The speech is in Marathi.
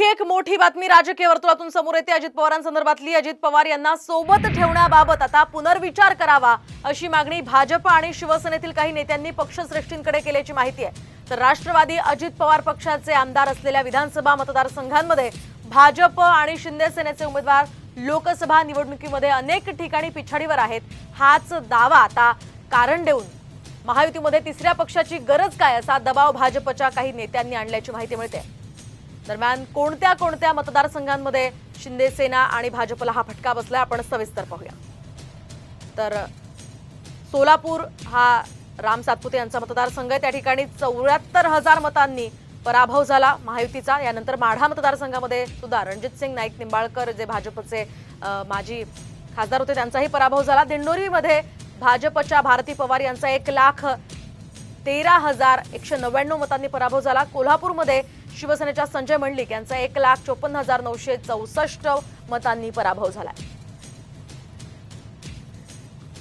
आणखी एक मोठी बातमी राजकीय वर्तुळातून समोर येते। अजित पवारांसंदर्भातली अजित पवार यांना सोबत ठेवण्याबाबत आता पुनर्विचार करावा अशी मागणी भाजप आणि शिवसेनेतील काही नेत्यांनी पक्षश्रेष्ठींकडे केल्याची माहिती आहे। तर राष्ट्रवादी अजित पवार पक्षाचे आमदार असलेल्या विधानसभा मतदारसंघांमध्ये भाजप आणि शिंदे सेनेचे उमेदवार लोकसभा निवडणुकीमध्ये अनेक ठिकाणी पिछाडीवर आहेत। हाच दावा आता कारण देऊन महायुतीमध्ये तिसऱ्या पक्षाची गरज काय असा दबाव भाजपच्या काही नेत्यांनी आणल्याची माहिती मिळते। दरम्यान कोणत्या कोणत्या मतदारसंघांमध्ये शिंदे सेना आणि भाजपला हा फटका बसलाय आपण सविस्तर पाहूया। तर सोलापूर हा राम सातपुते यांचा मतदारसंघ आहे। त्या ठिकाणी 74,000 मतांनी पराभव झाला महायुतीचा। यानंतर माढा मतदारसंघामध्ये सुद्धा रणजित सिंग नाईक निंबाळकर जे भाजपचे माजी खासदार होते त्यांचाही पराभव झाला। दिंडोरीमध्ये भाजपच्या भारती पवार यांचा 1,13,199 मतांनी पराभव झाला। कोल्हापूरमध्ये शिवसेनेच्या संजय मंडलिक यांचा 1,54,964 मतांनी पराभव झाला।